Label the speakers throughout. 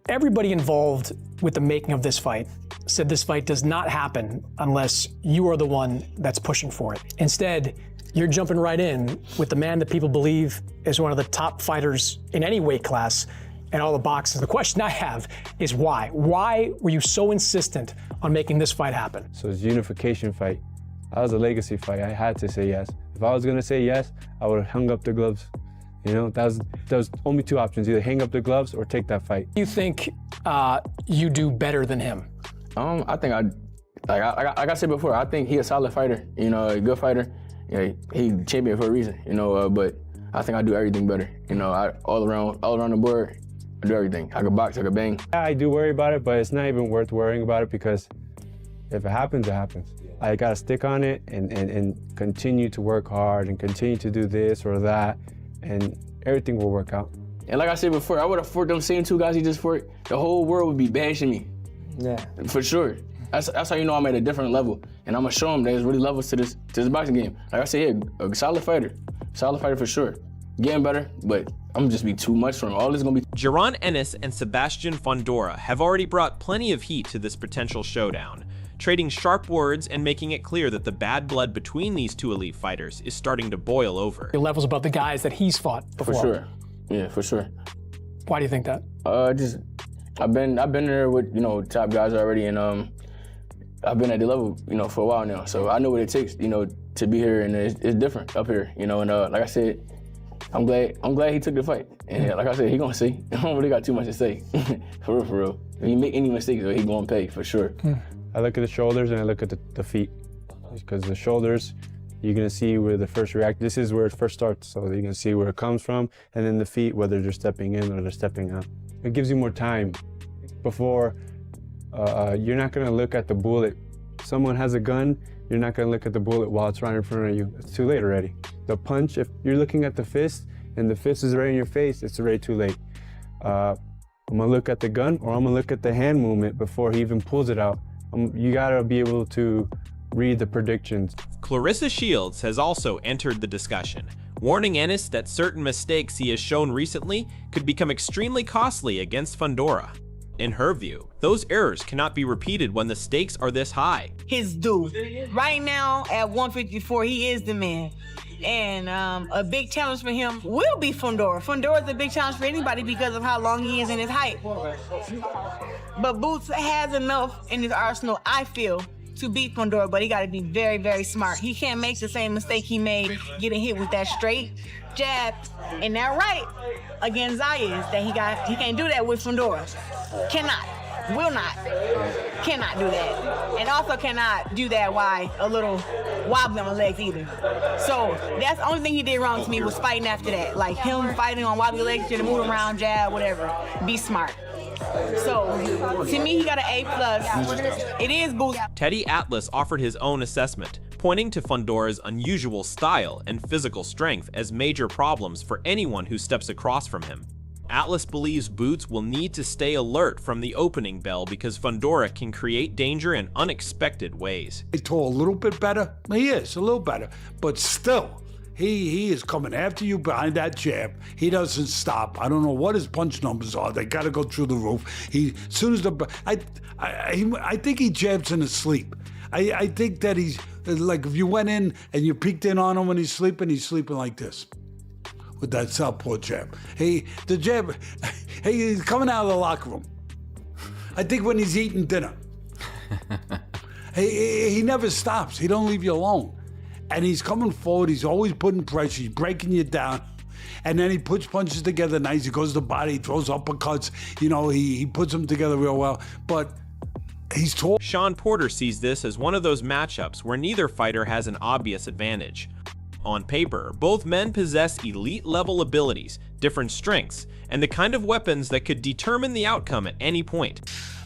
Speaker 1: Everybody involved with the making of this fight said this fight does not happen unless you are the one that's pushing for it. Instead, you're jumping right in with the man that people believe is one of the top fighters in any weight class and all the boxes. The question I have is why? Why were you so insistent on making this fight happen?
Speaker 2: So it's a unification fight. That was a legacy fight. I had to say yes. If I was gonna say yes, I would have hung up the gloves. You know, that was only two options: either hang up the gloves or take that fight.
Speaker 1: You think you do better than him?
Speaker 3: I think like I said before, I think he's a solid fighter. You know, a good fighter. Yeah, he champion for a reason. You know, but I think I do everything better. You know, all around the board, I do everything. I can box, I can bang.
Speaker 2: Yeah, I do worry about it, but it's not even worth worrying about it because if it happens, it happens. I gotta stick on it and continue to work hard and continue to do this or that, and everything will work out.
Speaker 3: And like I said before, I would have fought them same two guys he just fought. The whole world would be bashing me. Yeah. For sure. That's how you know I'm at a different level. And I'm gonna show them there's really levels to this boxing game. Like I said, a solid fighter for sure. Getting better, but I'm gonna just be too much for him. All this gonna be.
Speaker 4: Jaron Ennis and Sebastian Fondora have already brought plenty of heat to this potential showdown, trading sharp words and making it clear that the bad blood between these two elite fighters is starting to boil over.
Speaker 1: Your level's above the guys that he's fought before.
Speaker 3: For sure. Yeah, for sure.
Speaker 1: Why do you think that?
Speaker 3: I've been there with, you know, top guys already, and I've been at the level, you know, for a while now. So I know what it takes, you know, to be here, and it's different up here, you know. And like I said, I'm glad he took the fight. And like I said, he gonna see. I don't really got too much to say, for real. If he make any mistakes, he gonna pay for sure.
Speaker 2: I look at the shoulders and I look at the feet, because the shoulders, you're gonna see where the first react. This is where it first starts, so you're gonna see where it comes from, and then the feet, whether they're stepping in or they're stepping out. It gives you more time before. You're not gonna look at the bullet. Someone has a gun, you're not gonna look at the bullet while it's right in front of you. It's too late already. The punch, if you're looking at the fist and the fist is right in your face, it's already too late. I'm gonna look at the gun, or I'm gonna look at the hand movement before he even pulls it out. You gotta be able to read the predictions.
Speaker 4: Clarissa Shields has also entered the discussion, warning Ennis that certain mistakes he has shown recently could become extremely costly against Fondora. In her view, those errors cannot be repeated when the stakes are this high.
Speaker 5: His due. Right now, at 154, he is the man. And a big challenge for him will be Fondora. Fondora is a big challenge for anybody because of how long he is in his height. But Boots has enough in his arsenal, I feel, to beat Fondora, but he gotta be very, very smart. He can't make the same mistake he made getting hit with that straight jab and that right against Zayas that he can't do that with Fondora. Cannot, will not, cannot do that. And also cannot do that while a little wobbly on the legs either. So that's the only thing he did wrong to me was fighting after that. Like him fighting on wobbly legs, to move around, jab, whatever. Be smart. So, to me, he got an A+. It is Boots.
Speaker 4: Teddy Atlas offered his own assessment, pointing to Fondora's unusual style and physical strength as major problems for anyone who steps across from him. Atlas believes Boots will need to stay alert from the opening bell because Fondora can create danger in unexpected ways.
Speaker 6: He's tall a little bit better. He is, a little better. But still, he is coming after you behind that jab. He doesn't stop. I don't know what his punch numbers are. They got to go through the roof. As soon as I think he jabs in his sleep. I think that he's, like if you went in and you peeked in on him when he's sleeping like this. With that southpaw jab. The jab, he's coming out of the locker room. I think when he's eating dinner. He never stops. He don't leave you alone. And he's coming forward. He's always putting pressure. He's breaking you down. And then he puts punches together nice. He goes to the body. He throws uppercuts. You know, he puts them together real well. But he's tall.
Speaker 4: Sean Porter sees this as one of those matchups where neither fighter has an obvious advantage. On paper, both men possess elite-level abilities, different strengths, and the kind of weapons that could determine the outcome at any point.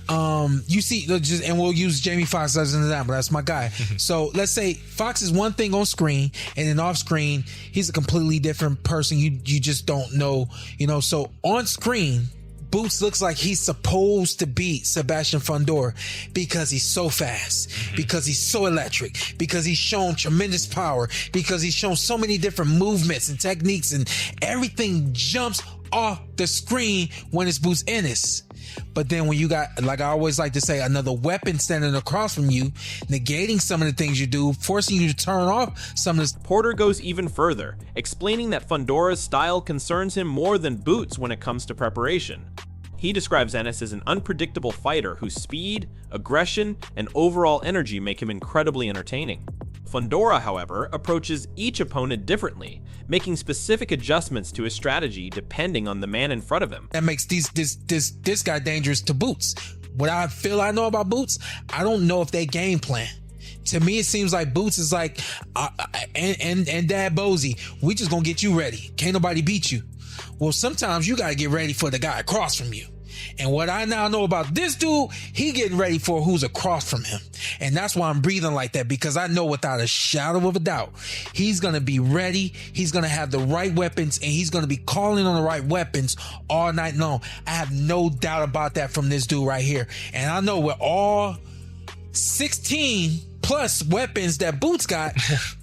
Speaker 7: You see, and we'll use Jamie Foxx as an example. That's my guy. So let's say Fox is one thing on screen, and then off screen, he's a completely different person. You just don't know, you know. So on screen, Boots looks like he's supposed to beat Sebastian Fondora because he's so fast, because he's so electric, because he's shown tremendous power, because he's shown so many different movements and techniques, and everything jumps off the screen when it's Boots Ennis. But then when you got, like I always like to say, another weapon standing across from you, negating some of the things you do, forcing you to turn off some of this.
Speaker 4: Porter goes even further, explaining that Fondora's style concerns him more than Boots when it comes to preparation. He describes Ennis as an unpredictable fighter whose speed, aggression, and overall energy make him incredibly entertaining. Fondora, however, approaches each opponent differently, making specific adjustments to his strategy depending on the man in front of him.
Speaker 7: That makes this guy dangerous to Boots. What I feel I know about Boots, I don't know if they game plan. To me, it seems like Boots is like, and Dad Bozy, we just gonna get you ready. Can't nobody beat you. Well, sometimes you gotta get ready for the guy across from you. And what I now know about this dude, he getting ready for who's across from him. And that's why I'm breathing like that, because I know without a shadow of a doubt, he's going to be ready. He's going to have the right weapons, and he's going to be calling on the right weapons all night long. I have no doubt about that from this dude right here. And I know with all 16 plus weapons that Boots got,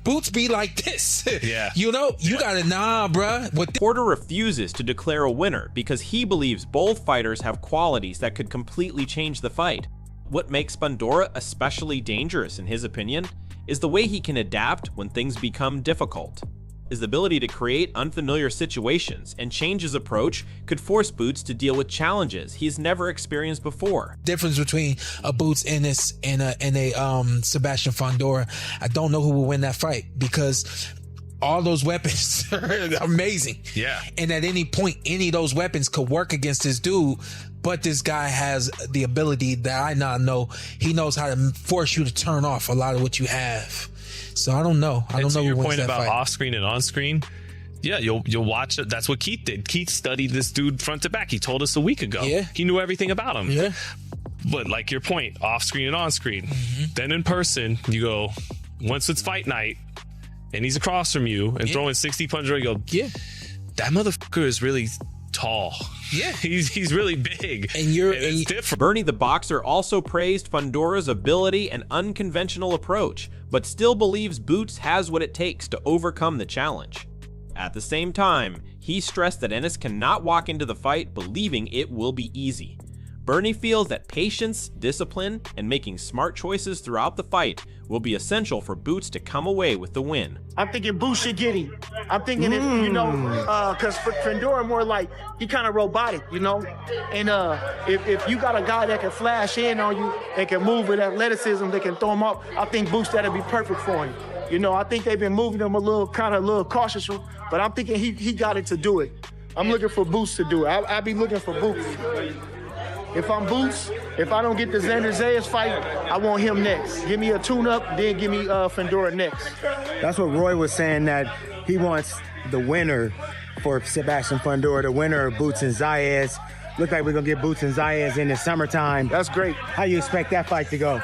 Speaker 7: Boots be like this.
Speaker 8: Yeah.
Speaker 7: You know, you gotta, nah, bruh.
Speaker 4: Porter refuses to declare a winner because he believes both fighters have qualities that could completely change the fight. What makes Fondora especially dangerous, in his opinion, is the way he can adapt when things become difficult. His ability to create unfamiliar situations and change his approach could force Boots to deal with challenges he's never experienced before.
Speaker 7: Difference between a Boots Ennis and a Sebastian Fondora, I don't know who will win that fight, because all those weapons are amazing.
Speaker 8: Yeah.
Speaker 7: And at any point, any of those weapons could work against this dude. But this guy has the ability that I now know. He knows how to force you to turn off a lot of what you have. So I don't know. I don't know
Speaker 8: your
Speaker 7: who wins
Speaker 8: point
Speaker 7: that
Speaker 8: about
Speaker 7: fight.
Speaker 8: off screen and on screen. Yeah, you'll watch it. That's what Keith did. Keith studied this dude front to back. He told us a week ago.
Speaker 7: Yeah.
Speaker 8: He knew everything about him.
Speaker 7: Yeah.
Speaker 8: But like your point, off screen and on screen. Then in person, you go, once it's fight night and he's across from you and throwing 60 punches, you go,
Speaker 7: Yeah.
Speaker 8: that motherfucker is really tall.
Speaker 7: Yeah.
Speaker 8: He's really big.
Speaker 7: And
Speaker 8: it's different.
Speaker 4: Bernie the Boxer also praised Fondora's ability and unconventional approach, but still believes Boots has what it takes to overcome the challenge. At the same time, he stressed that Ennis cannot walk into the fight believing it will be easy. Bernie feels that patience, discipline, and making smart choices throughout the fight will be essential for Boots to come away with the win.
Speaker 9: I'm thinking Boots should get him. I'm thinking if, you know, because Fundora more like, he kind of robotic, you know? And if you got a guy that can flash in on you and can move with athleticism, that can throw him up, I think Boots, that'll be perfect for him. You know, I think they've been moving him a little cautious, but I'm thinking he got it to do it. I'm looking for Boots to do it. I'll be looking for Boots. If I'm Boots, if I don't get the Xander Zayas fight, I want him next. Give me a tune-up, then give me Fundora next.
Speaker 10: That's what Roy was saying, that he wants the winner for Sebastian Fundora, the winner of Boots and Zayas. Look like we're going to get Boots and Zayas in the summertime.
Speaker 9: That's great.
Speaker 10: How you expect that fight to go?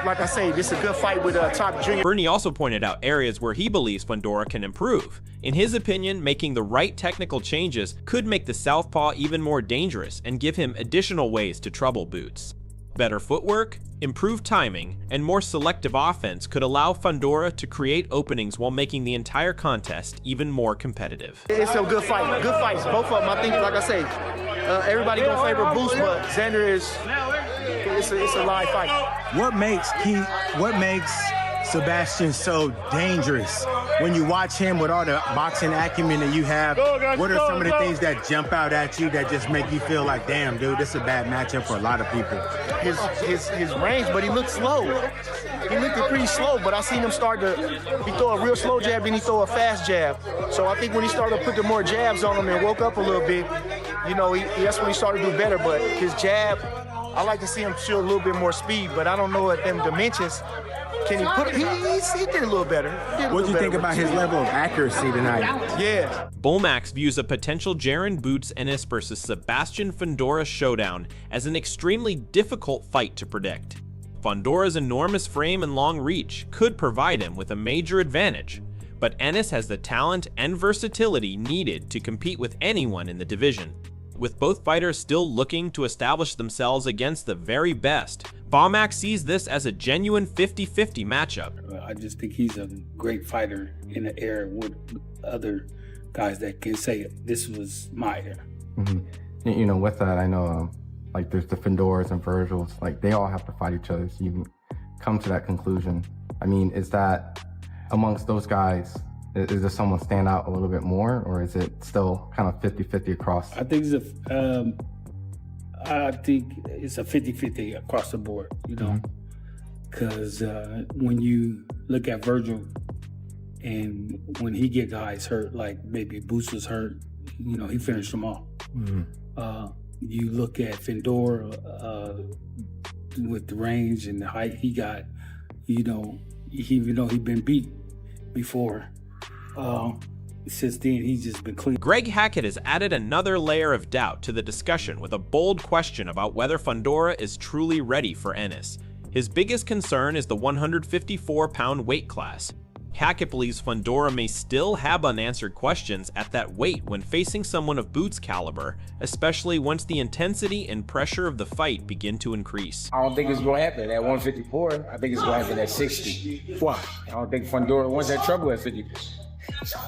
Speaker 9: Like I say, this is a good fight with top junior.
Speaker 4: Bernie also pointed out areas where he believes Fondora can improve. In his opinion, making the right technical changes could make the southpaw even more dangerous and give him additional ways to trouble Boots. Better footwork, improved timing, and more selective offense could allow Fondora to create openings while making the entire contest even more competitive.
Speaker 9: It's a good fight. Good fights. Both of them, I think, like I say, everybody gonna favor Boots, but Xander is, it's a live fight.
Speaker 10: What makes Sebastian so dangerous? When you watch him with all the boxing acumen that you have, what are some of the things that jump out at you that just make you feel like, damn, dude, this is a bad matchup for a lot of people?
Speaker 9: His range, but he looked slow. He looked pretty slow, but I seen him start he throw a real slow jab, then he throw a fast jab. So I think when he started putting more jabs on him and woke up a little bit, you know, that's when he started to do better. But his jab, I like to see him show a little bit more speed, but I don't know at them dimensions. Can he put it? He did a little better.
Speaker 10: What do you think about his level of accuracy tonight?
Speaker 9: Yeah.
Speaker 4: Bullmax views a potential Jaron Boots Ennis versus Sebastian Fondora showdown as an extremely difficult fight to predict. Fondora's enormous frame and long reach could provide him with a major advantage, but Ennis has the talent and versatility needed to compete with anyone in the division. With both fighters still looking to establish themselves against the very best, Bullmax sees this as a genuine 50-50 matchup.
Speaker 11: I just think he's a great fighter in the era with other guys that can say this was my era.
Speaker 12: You know, with that, I know like there's the Fondoras and Virgils, like they all have to fight each other. So you can come to that conclusion. I mean, is that amongst those guys, is there someone stand out a little bit more, or is it still kind of 50-50 across?
Speaker 11: I think it's a 50-50 across the board, you know, because when you look at Virgil and when he get guys hurt, like maybe Boots was hurt, you know, he finished them off. You look at Fondora with the range and the height he got, you know, even though he'd been beat before, since then he's just been clean.
Speaker 4: Greg Hackett has added another layer of doubt to the discussion with a bold question about whether Fondora is truly ready for Ennis. His biggest concern is the 154-pound weight class. Hackett believes Fondora may still have unanswered questions at that weight when facing someone of Boots' caliber, especially once the intensity and pressure of the fight begin to increase.
Speaker 13: I don't think it's going to happen at 154. I think it's going to happen at 60. Why? I don't think Fondora wants that trouble at 50. You know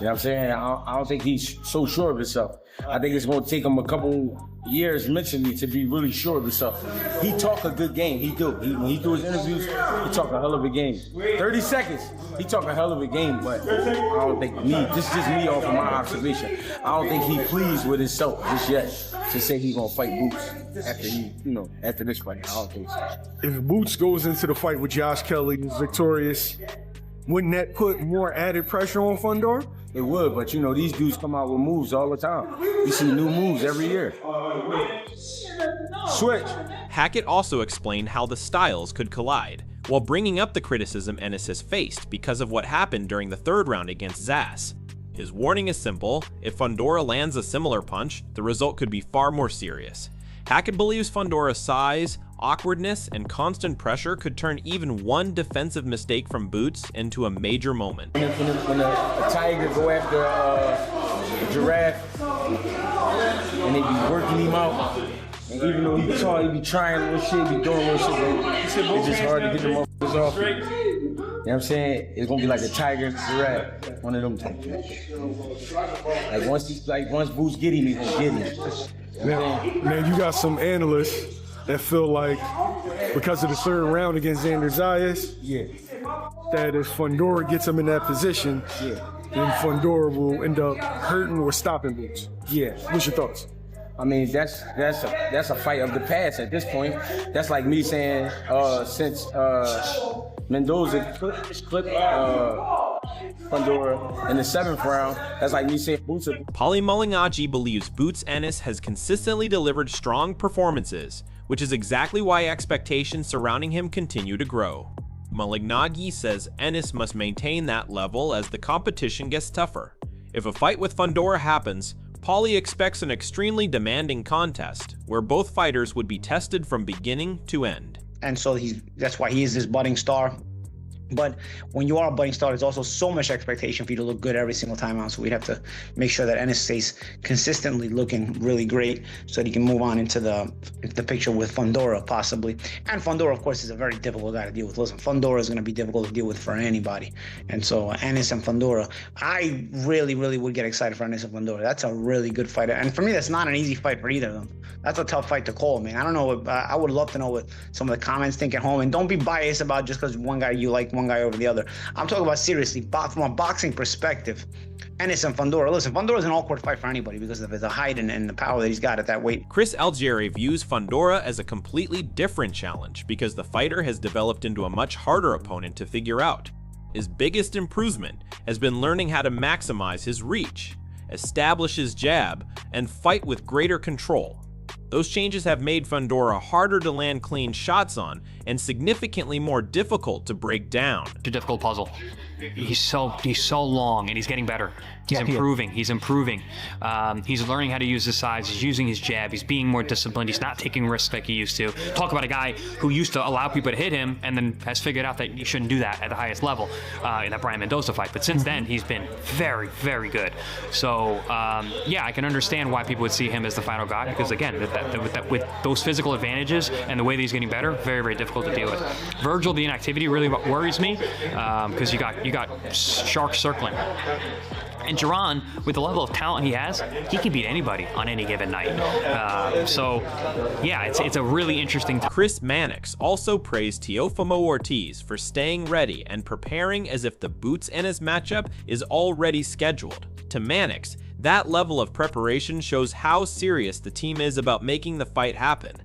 Speaker 13: what I'm saying? I don't think he's so sure of himself. I think it's going to take him a couple years mentally to be really sure of himself. He talk a good game. He do. When he do his interviews, he talk a hell of a game. 30 seconds, he talk a hell of a game, but I don't think this is just me off of my observation. I don't think he pleased with himself just yet to say he's going to fight Boots after this fight. I don't think so.
Speaker 14: If Boots goes into the fight with Josh Kelly and is victorious, wouldn't that put more added pressure on Fundora?
Speaker 13: It would, but you know, these dudes come out with moves all the time. We see new moves every year. Switch.
Speaker 4: Hackett also explained how the styles could collide, while bringing up the criticism Ennis has faced because of what happened during the third round against Zas. His warning is simple: if Fondora lands a similar punch, the result could be far more serious. Hackett believes Fondora's size, awkwardness, and constant pressure could turn even one defensive mistake from Boots into a major moment.
Speaker 13: When a tiger go after a giraffe and they be working him out, and even though he's tall, he be trying little shit, be doing little shit, it's just hard to get the motherfuckers off. You know what I'm saying? It's gonna be like a tiger and a giraffe, one of them types. Once Boots get him, he's gonna get him.
Speaker 14: Man, you got some analysts that feel like because of the third round against Xander Zayas, that if Fondora gets him in that position, then Fondora will end up hurting or stopping Boots. What's your thoughts?
Speaker 13: I mean, that's a fight of the past at this point. That's like me saying since Mendoza clipped Fondora in the 7th round, that's like me saying Boots.
Speaker 4: Paulie Malignaggi believes Boots Ennis has consistently delivered strong performances, which is exactly why expectations surrounding him continue to grow. Malignaggi says Ennis must maintain that level as the competition gets tougher. If a fight with Fondora happens, Paulie expects an extremely demanding contest, where both fighters would be tested from beginning to end.
Speaker 15: And so that's why he is this budding star. But when you are a budding star, there's also so much expectation for you to look good every single time out. So we'd have to make sure that Ennis stays consistently looking really great so that he can move on into the picture with Fondora possibly. And Fondora, of course, is a very difficult guy to deal with. Listen, Fondora is going to be difficult to deal with for anybody. And so Ennis and Fondora, I really, really would get excited for Ennis and Fondora. That's a really good fight. And for me, that's not an easy fight for either of them. That's a tough fight to call, man. I don't know. I would love to know what some of the comments think at home. And don't be biased about just because one guy you like one guy over the other. I'm talking about seriously, from a boxing perspective, Ennis and Fondora. Listen, Fondora's an all-court fight for anybody because of the height and the power that he's got at that weight.
Speaker 4: Chris Algieri views Fondora as a completely different challenge because the fighter has developed into a much harder opponent to figure out. His biggest improvement has been learning how to maximize his reach, establish his jab, and fight with greater control. Those changes have made Fondora harder to land clean shots on and significantly more difficult to break down.
Speaker 16: It's a difficult puzzle. He's so long and he's getting better. He's improving. He's improving. He's learning how to use his size. He's using his jab. He's being more disciplined. He's not taking risks like he used to. Talk about a guy who used to allow people to hit him and then has figured out that you shouldn't do that at the highest level in that Brian Mendoza fight. But since then, he's been very, very good. So, yeah, I can understand why people would see him as the final guy because, again, with those physical advantages and the way that he's getting better, very, very difficult to deal with. Virgil, the inactivity really worries me because you got sharks circling. And Jaron, with the level of talent he has, he can beat anybody on any given night. So, yeah, it's a really interesting time.
Speaker 4: Chris Mannix also praised Teofimo Ortiz for staying ready and preparing as if the Boots Ennis matchup is already scheduled. To Mannix, that level of preparation shows how serious the team is about making the fight happen.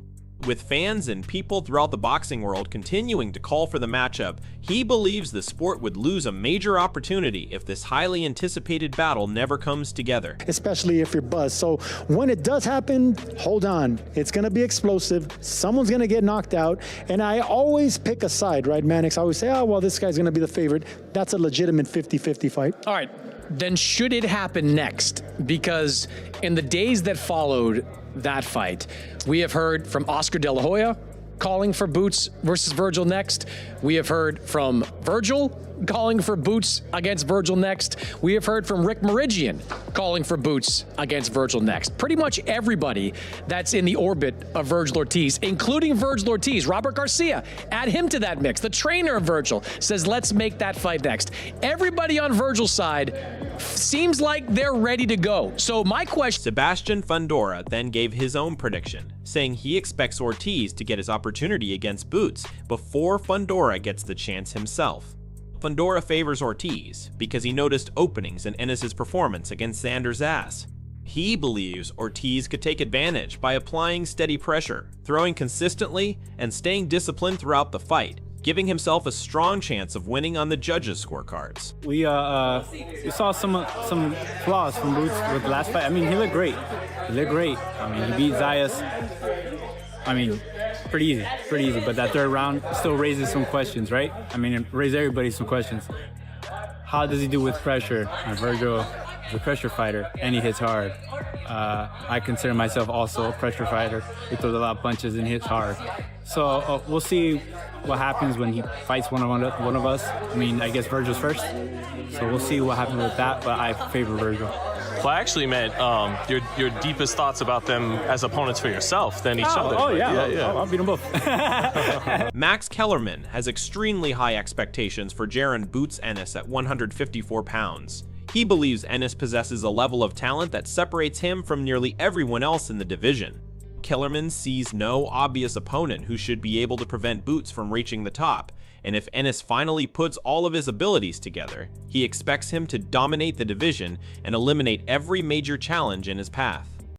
Speaker 4: With fans and people throughout the boxing world continuing to call for the matchup, he believes the sport would lose a major opportunity if this highly anticipated battle never comes together.
Speaker 17: Especially if you're buzzed. So when it does happen, hold on. It's going to be explosive. Someone's going to get knocked out. And I always pick a side, right, Mannix? I always say, oh, well, this guy's going to be the favorite. That's a legitimate 50-50 fight.
Speaker 1: All right, then should it happen next? Because in the days that followed that fight, we have heard from Oscar De La Hoya calling for Boots versus Virgil next. We have heard from Virgil calling for Boots against Virgil next. We have heard from Rick Meridian calling for Boots against Virgil next. Pretty much everybody that's in the orbit of Virgil Ortiz, including Virgil Ortiz, Robert Garcia, add him to that mix. The trainer of Virgil says, let's make that fight next. Everybody on Virgil's side seems like they're ready to go. So my question...
Speaker 4: Sebastian Fundora then gave his own prediction, saying he expects Ortiz to get his opportunity against Boots before Fundora gets the chance himself. Fundora favors Ortiz because he noticed openings in Ennis' performance against Sanders' ass. He believes Ortiz could take advantage by applying steady pressure, throwing consistently, and staying disciplined throughout the fight, giving himself a strong chance of winning on the judges' scorecards.
Speaker 18: We saw some flaws from Boots with the last fight. I mean, he looked great. He looked great. I mean, he beat Zayas. I mean, pretty easy. But that third round still raises some questions, right? I mean, it raises everybody some questions. How does he do with pressure? Virgil is a pressure fighter, and he hits hard. I consider myself also a pressure fighter. He throws a lot of punches and hits hard. So we'll see what happens when he fights one of us. I mean, I guess Virgil's first. So we'll see what happens with that, but I favor Virgil.
Speaker 8: Well, I actually meant your deepest thoughts about them as opponents for yourself than each other.
Speaker 18: Oh, yeah. I'll beat them both.
Speaker 4: Max Kellerman has extremely high expectations for Jaron Boots Ennis at 154 pounds. He believes Ennis possesses a level of talent that separates him from nearly everyone else in the division. Kellerman sees no obvious opponent who should be able to prevent Boots from reaching the top, and if Ennis finally puts all of his abilities together, he expects him to dominate the division and eliminate every major challenge in his path.